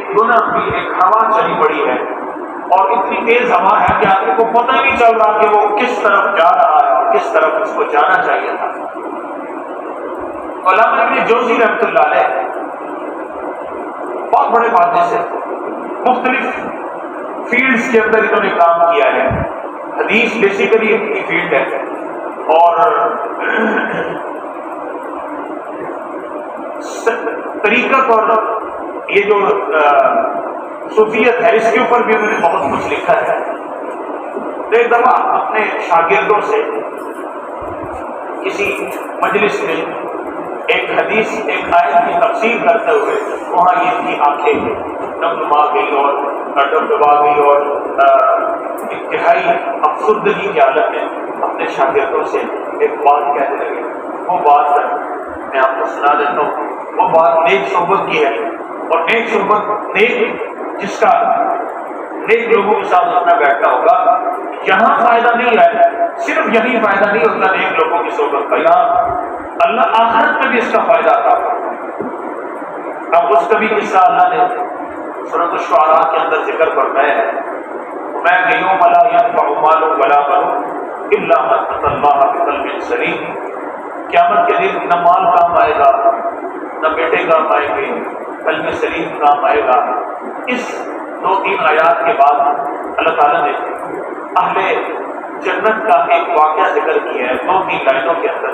ایک گناہ کی ایک ہوا چلی پڑی ہے، اور اتنی تیز ہوا ہے کہ آدمی کو پتہ ہی نہیں چل رہا کہ وہ کس طرف جا رہا ہے اور کس طرف اس کو جانا چاہیے تھا۔ علامہ ابن جوزی رحمۃ اللہ علیہ بہت بڑے محدث سے مختلف فیلڈز کے اندر انہوں نے کام کیا ہے۔ حدیث بیسیکلی ان کی فیلڈ ہے، اور طریقت اور یہ جو صوفیت ہے اس کے اوپر بھی انہوں نے بہت کچھ لکھا ہے۔ تو ایک دفعہ اپنے شاگردوں سے کسی مجلس میں ایک حدیث ایک آیت کی تفسیر کرتے ہوئے وہاں یہ کی آنکھیں ڈمڈما گئی اور ڈمڈما گئی اور انتہائی افسردگی کی حالت میں اپنے شاگردوں سے ایک بات کہنے لگے۔ وہ بات میں آپ کو سنا دیتا ہوں۔ وہ بات نیک صحبت کی ہے، اور نیک صحبت نیک جس کا نیک لوگوں کے ساتھ اپنا بیٹھا ہوگا، یہاں فائدہ نہیں ہے، صرف یہی فائدہ نہیں ہوتا نیک لوگوں کی صحبت کا، یہاں اللہ آخرت میں بھی اس کا فائدہ عطا کرتا ہے۔ اب اس کا بھی قصہ اللہ نے سورۃ الشعراء کے اندر ذکر فرمایا ہے، میں یوم لا ينفع مال ولا بنون الا من اتى الله بقلب سلیم۔ قیامت کے دن نہ مال کام آئے گا، نہ بیٹے کام آئیں گے، قلب سلیم کام آئے گا۔ اس 2-3 آیات کے بعد اللہ تعالیٰ نے اہل جنت کا ایک واقعہ ذکر کیا ہے 2-3 لائنوں کے اندر۔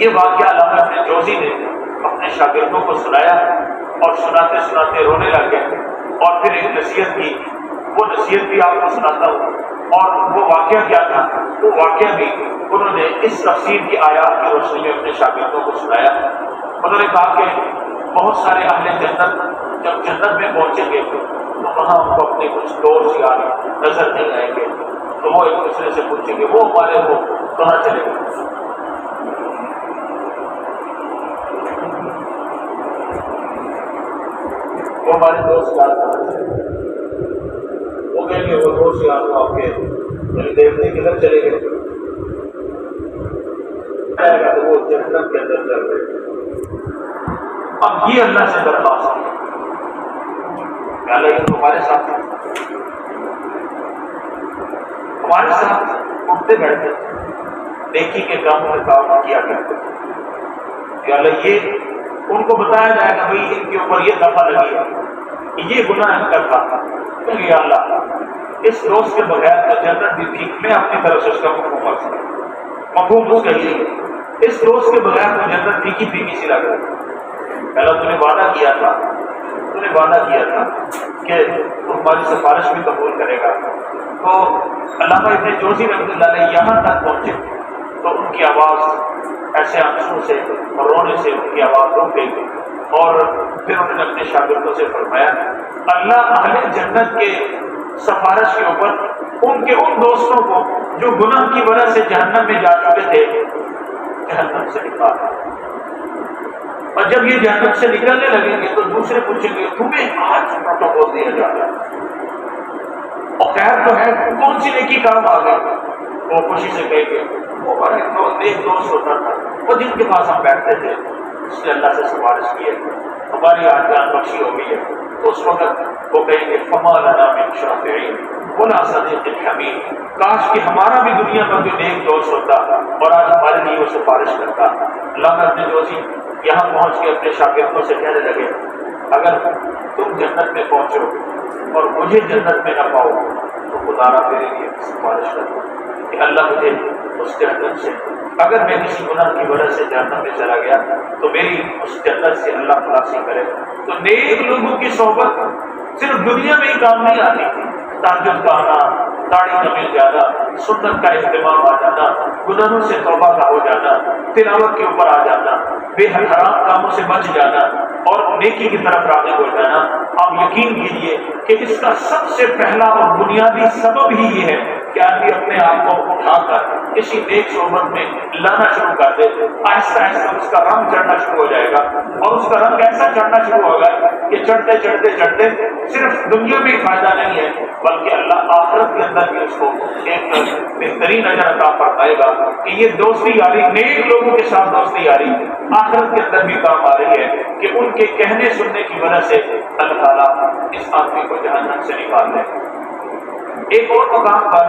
یہ واقعہ علامہ ابن جوزی نے اپنے شاگردوں کو سنایا، اور سناتے سناتے رونے لگ گئے، اور پھر ایک نصیحت کی، وہ نصیحت بھی آپ کو سناتا ہوں۔ اور وہ واقعہ کیا تھا؟ وہ واقعہ بھی انہوں نے اس تفسیر کی آیات کی روشنی میں اپنے شاگردوں کو سنایا۔ انہوں نے کہا کہ بہت سارے اہل جنت جب جنت میں پہنچیں گے تو وہاں ان کو اپنے کچھ دوست یار نظر نہیں آئیں گے، تو وہ ایک دوسرے سے پوچھیں گے وہ ہمارے وہ کہاں چلے گئے؟ وہ ہمارے دوست یار کہاں چلے گئے؟ وہ کہیں گے وہ دوست یار تو آپ کے دیکھنے کدھر چلے گئے؟ تو وہ جنت کے اندر چل رہے۔ اب یہ اللہ سے درخواست ہے کہ اللہ یہ تمہارے ساتھ ہمارے ساتھ اٹھتے بیٹھتے نیکی کے کام میں کام کیا کرتے کہ اللہ یہ ان کو بتایا جائے گا بھائی ان کے اوپر یہ دفعہ لگی ہے، یہ گناہ ان کا تھا، تو یا اللہ اس دوست کے بغیر تو جنت بھی تھی، میں اپنی طرف سے اس کا مفہوم اس کا یہ ہے، اس دوست کے بغیر تو جنت پھیکی پھیکی سی لگ رہی ہے۔ اللہ تو نے وعدہ کیا تھا کہ تو ہماری سفارش بھی قبول کرے گا۔ تو علامہ ابن جوزی رحمۃ اللہ علیہ یہاں تک پہنچے تو ان کی آواز ایسے آنسو سے اور رونے سے ان کی آواز رک گئی، اور پھر انہوں نے اپنے شاگردوں سے فرمایا اللہ اہل جنت کے سفارش کے اوپر ان کے ان دوستوں کو جو گناہ کی وجہ سے جہنم میں جا چکے تھے جہنم سے نکال، اور جب یہ جہنم سے نکلنے لگیں گے تو دوسرے پوچھیں گے تمہیں آج پروٹوکول دیا جا رہا ہے، اور خیر تو ہے کون سی نیکی کام آ گئے؟ وہ خوشی سے کہیں گے وہ ہمارا ایک دوست ہوتا تھا وہ جن کے پاس ہم بیٹھتے تھے، اس نے اللہ سے سفارش کی ہے، ہماری آج جان بخشی ہو گئی ہے۔ تو اس وقت وہ کہیں گے فما لنا من شافعین ولا صدیق حمید، کاش کہ ہمارا بھی دنیا کا کوئی نیک دوست ہوتا اور آج ہمارے لیے وہ سفارش کرتا۔ علامہ ابن جوزی یہاں پہنچ کے اپنے شاگردوں سے کہنے لگے اگر تم جنت میں پہنچو اور مجھے جنت میں نہ پاؤ تو خدا را میرے لیے سفارش کرو کہ اللہ مجھے اس جنت سے، اگر میں کسی گناہ کی وجہ سے جہنم میں چلا گیا تو میری اس جنت سے اللہ خلاصی کرے۔ تو نیک لوگوں کی صحبت صرف دنیا میں ہی کام نہیں آتی، تہجد کا آنا، داڑھی کا مل جانا، سنت کا اہتمام آ جانا، گناہوں سے توبہ کا ہو جانا، تلاوت کے اوپر آ جانا، بے حرام کاموں سے بچ جانا اور نیکی کی طرف راغب ہو جانا، آپ یقین کیجیے کہ اس کا سب سے پہلا اور بنیادی سبب ہی یہ ہے کہ آدمی اپنے آپ کو اٹھا کر کسی نیک صحبت میں لانا شروع کر دے، آہستہ آہستہ اس کا رنگ چڑھنا شروع ہو جائے گا، اور اس کا رنگ ایسا چڑھنا شروع ہوگا کہ چڑھتے چڑھتے چڑھتے صرف دنیا میں فائدہ نہیں ہے بلکہ اللہ آخرت کے اندر بھی اس کو ایک بہترین اجر عطا فرمائے گا کہ یہ دوستی یاری، نیک لوگوں کے ساتھ دوستی یاری آخرت کے اندر بھی کام آ رہی ہے کہ ان کے کہنے سننے کی وجہ سے اللہ تعالیٰ اس آدمی کو جہنم سے نکال دے۔ ایک اور مقام پر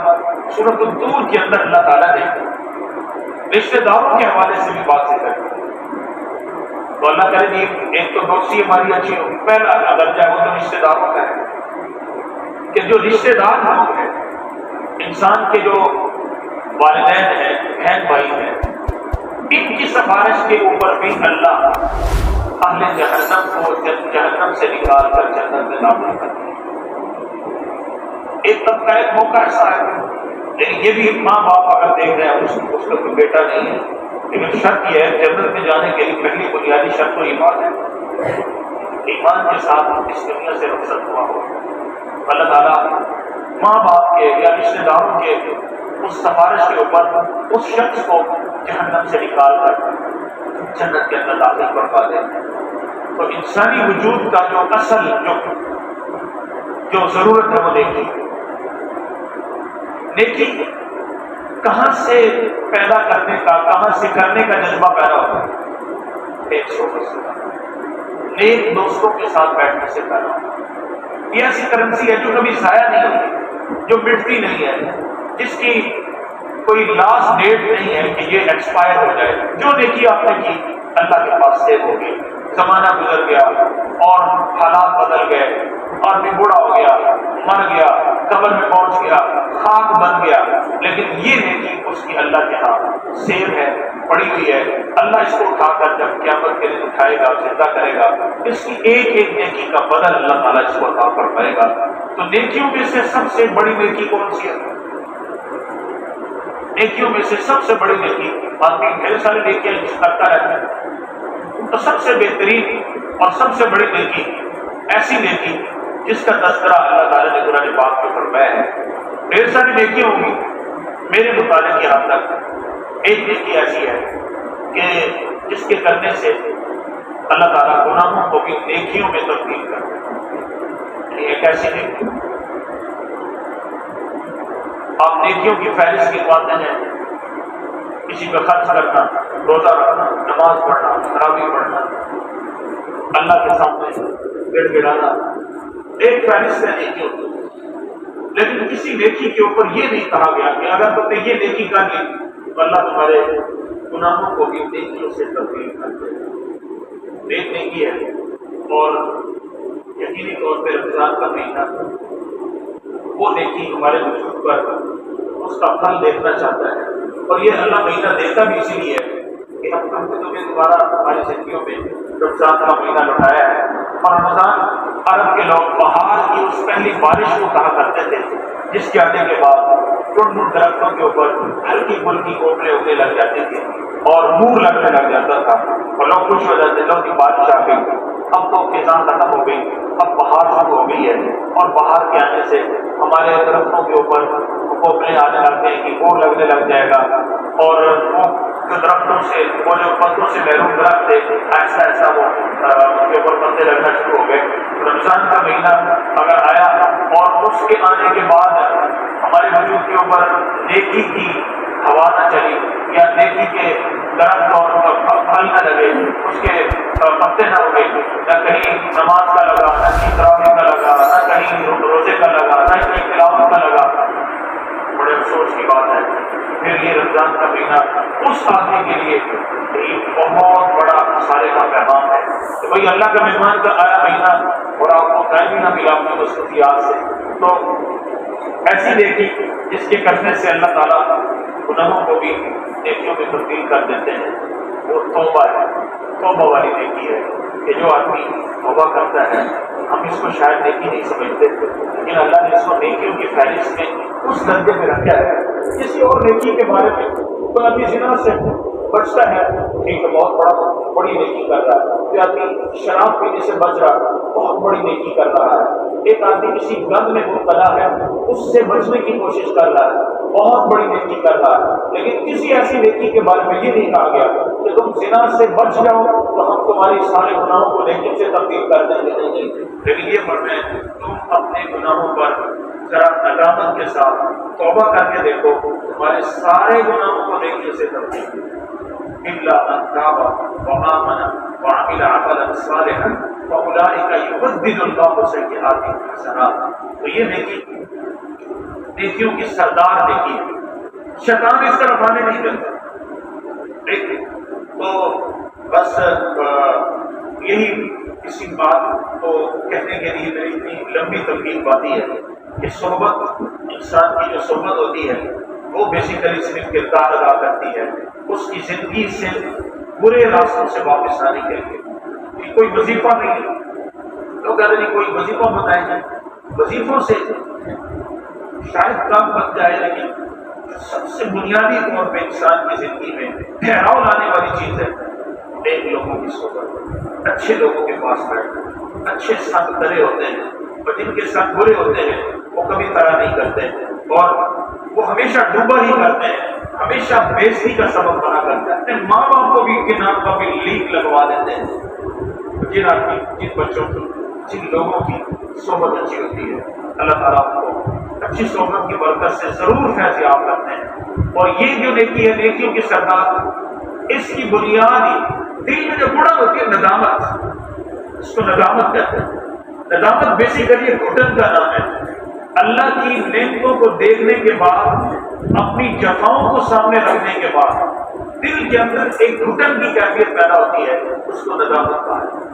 سورۃ الطور کے اندر اللہ تعالیٰ نے رشتہ داروں کے حوالے سے بھی بات ذکر کی، تو اللہ کرے جی ایک تو دوستی ہماری اچھی ہو، پہلا درجہ وہ تو رشتہ داروں کا ہے کہ جو رشتہ دار لوگ ہیں، انسان کے جو والدین ہیں، بہن بھائی ہیں، ان کی سفارش کے اوپر بھی اللہ اہل جہنم کو جہنم سے نکال کر جنت میں داخل کرتے ہیں۔ ایک طبقہ ایک موقع ایسا ہے، لیکن یہ بھی ماں باپ اگر دیکھ رہے ہیں اس کا کوئی بیٹا نہیں ہے، لیکن شرط یہ ہے جنت میں جانے کے لیے پہلی بنیادی شرط تو ایمان ہے، ایمان کے ساتھ اس دنیا سے رخصت ہوا ہو۔ اللہ تعالیٰ ماں باپ کے یا رشتے داروں کے اس سفارش کے اوپر اس شخص کو جہنم سے نکال کر جنت کے اندر داخل کروا دے۔ تو انسانی وجود کا جو اصل جو ضرورت ہے وہ نیکی کہاں سے پیدا کرنے کا، کہاں سے کرنے کا جذبہ پیدا ہوتا ہے؟ ایک صحبت سے، نیک دوستوں کے ساتھ بیٹھنے سے پیدا ہوتا ہے۔ یہ ایسی کرنسی ہے جو کبھی ضائع نہیں ہوتی، جو مٹتی نہیں ہے، جس کی کوئی لاسٹ ڈیٹ نہیں ہے کہ یہ ایکسپائر ہو جائے۔ جو نیکی آپ نے کی اللہ کے پاس سیو ہوگی، زمانہ گزر گیا اور حالات بدل گئے، آدمی بوڑھا ہو گیا، مر گیا، قبر میں پہنچ گیا، خاک بن گیا، لیکن یہ نیکی اس کی اللہ کے ہاں سیو ہے، پڑی ہوئی ہے۔ اللہ اس کو اٹھا کر جب قیامت کے دن اٹھائے گا، زندہ کرے گا، اس کی ایک ایک نیکی کا بدل اللہ تعالیٰ اس کو عطا فرمائے گا۔ تو نیکیوں میں سے سب سے بڑی نیکی کون سی ہے؟ نیکیوں میں سے سب سے بڑی نیکی، آدمی ڈھیر ساری نیکیاں کرتا رہتا ہے، تو سب سے بہترین اور سب سے بڑی نیکی ایسی نیکی جس کا تذکرہ اللہ تعالیٰ نے قرآن پاک میں فرمایا ہے۔ ڈھیر ساری نیکیاں ہوں گی، میرے مطالعے یہاں تک ایک نیکی ایسی ہے کہ جس کے کرنے سے اللہ تعالیٰ گناہوں کو بھی نیکیوں میں تبدیل کرتا ہے۔ ایک ایسی نیکی آپ نیکیوں کی فہرست گنواتے ہیں، کسی پہ خرچ کرنا، روزہ رکھنا، نماز پڑھنا، تراویح پڑھنا، اللہ کے سامنے گڑ گڑانا، ایک فہرست ہے نیکیوں کی۔ لیکن کسی نیکی کے اوپر یہ نہیں کہا گیا کہ اگر تم نے یہ نیکی کر لی تو اللہ تمہارے گناہوں کو بھی نیکیوں سے تبدیل کر دے۔ ایک نیکی ہے اور یقینی طور پہ رمضان کا مہینہ وہ نیکی ہمارے وجود پر اس کا پھل دیکھنا چاہتا ہے، اور یہ اللہ مہینہ دیتا بھی اسی لیے کہ ہم تمہیں دوبارہ ہماری زندگیوں میں رمضان کا مہینہ لوٹایا ہے۔ اور رمضان عرب کے لوگ بہار کی اس پہلی بارش کو کہا کرتے تھے جس کے آنے کے بعد ٹنڈ درختوں کے اوپر ہلکی پھلکی کوپلیں اگنے لگ جاتی تھی اور نور لگنے لگ جاتا تھا اور لوگ خوش ہو جاتے، لوگ کی بارش آ گئی، اب تو خزاں ختم ہو گئی، اب بہار شروع ہو گئی ہے، اور بہار کے آنے سے ہمارے درختوں کے اوپر کوپلیں آنے لگتے ہیں کہ نور لگنے لگ جائے گا، اور وہ جو درختوں سے، وہ جو پتوں سے محروم درخت تھے، ایسا ایسا وہ ان کے اوپر پتے لگنا شروع ہو گئے۔ رمضان کا مہینہ اگر آیا اور اس کے آنے کے بعد ہمارے وجود کے اوپر نیکی کی ہوا نہ چلی یا نیکی کے درخت اور پھل نہ لگے، اس کے پتے نہ اگے، نہ کہیں نماز کا لگا، نہ کہیں تراویح کا لگا، نہ کہیں روزے کا لگا، نہ کہیں تلاوت کا لگا، بڑے افسوس کی بات ہے۔ پھر یہ رمضان کا مہینہ اس آدمی کے لیے ایک بہت بڑا خسارے کا پیغام ہے کہ بھائی اللہ کا مہمان کا آیا مہینہ اور آپ کو ٹائم ہی نہ ملا اپنی مصروفیات سے۔ تو ایسی نیکی جس کے کرنے سے اللہ تعالیٰ گناہوں کو بھی نیکیوں میں تبدیل کر دیتے ہیں، وہ توبہ ہے، توبہ والی نیکی ہے کہ جو آدمی توبہ کرتا ہے، ہم اس کو شاید نیکی نہیں سمجھتے لیکن اللہ نے اس کو نیکیوں کی فہرست میں اس درجے میں رکھا ہے۔ کسی اور نیکی کے بارے میں کوئی آدمی زنا سے بچتا ہے ٹھیک ہے، بہت بڑی نیکی کر رہا ہے. کوئی آدمی شراب پینے سے بچ رہا ہے، بہت بڑی نیکی کر رہا ہے. ایک آدمی کسی گند میں مبتلا ہے، اس سے بچنے کی کوشش کر رہا ہے، بہت بڑی نیکی کر رہا ہے. لیکن کسی ایسی نیکی کے بارے میں یہ نہیں کہا گیا کہ تم زنا سے بچ جاؤ تو ہم تمہاری سارے گناہوں کو نیکی سے تبدیل کر دیں گے. لیکن یہ فرمائیں تم اپنے گناہوں پر ذرا ندامت کے ساتھ توبہ کر کے دیکھو، تمہارے سارے گناہوں کو نیکی سے تبدیل الا من تاب وآمن وعمل عملا صالحا فاولئک یبدل اللہ سیئاتہم حسنات. تو یہ نیکیوں کی سردار نیکی ہے. شیطان اس طرف آنے نہیں دیتا. تو بس یہی کسی بات کو کہنے کے لیے میری اتنی لمبی تبدیل باتیں ہے کہ صحبت، انسان کی جو صحبت ہوتی ہے وہ بیسیکلی صرف کردار ادا کرتی ہے اس کی زندگی سے برے راستوں سے واپس آنے کے لیے. کوئی وظیفہ نہیں ہے. لوگ کہتے ہیں کوئی وظیفہ بتائیں گے، وظیفوں سے شاید کام بن جائے، لیکن سب سے بنیادی طور پہ انسان کی زندگی میں ٹھہراؤ لانے والی چیز ہے ایک لوگوں کی صحبت. اچھے لوگوں کے پاس بیٹھنا. اچھے ساتھ کھڑے ہوتے ہیں اور جن کے ساتھ برے ہوتے ہیں وہ کبھی طرح نہیں کرتے اور وہ ہمیشہ ڈوبا ہی کرتے ہیں، ہمیشہ بےزتی کا سبب بنا کرتے ہیں. اپنے ماں باپ کو بھی کے نام کا بھی لیک لگوا دیتے ہیں. جن بچوں کی، جن لوگوں کی صحبت اچھی ہوتی ہے، اللہ تعالیٰ کو اچھی صحبت کی برکت سے ضرور فیض یاب کرتے ہیں. اور یہ جو نیکی ہے، نیکیوں کی سردار، اس کی بنیاد دل میں جو بڑا ہوتی ہے ندامت، اس کو ندامت کہتے ہیں. ندامت بیسیکلی گھٹن کا نام ہے. اللہ کی نعمتوں کو دیکھنے کے بعد، اپنی جفاؤں کو سامنے رکھنے کے بعد دل کے اندر ایک گھٹن کی کیفیت پیدا ہوتی ہے، اس کو ندامت کہا ہے.